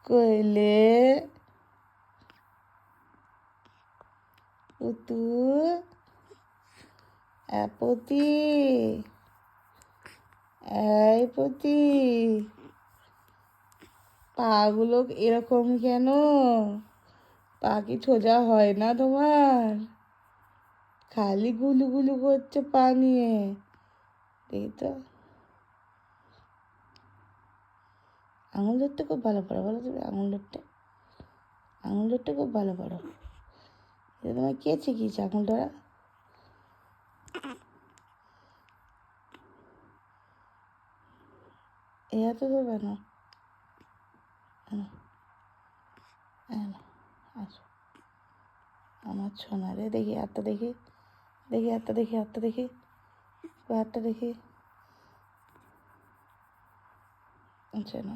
কইলে পুতু পতি এই পতি পাগুলো এরকম কেন? পা কি সোজা হয় না তোমার? খালি গুলু গুলু করছে পা নিয়ে। দেখি তো, আঙুল ধরতে খুব ভালো পারো বলো তুমি? আঙুল ধরতে খুব ভালো পারো। এটা তোমার কে শিখিয়েছে আঙুল ধরা? এই হাতে ধরবে না? আচ্ছা, আমার সোনা রে, দেখি হাতটা দেখি, হাতটা দেখি, হাতটা দেখি, হাতটা দেখি। আচ্ছা না,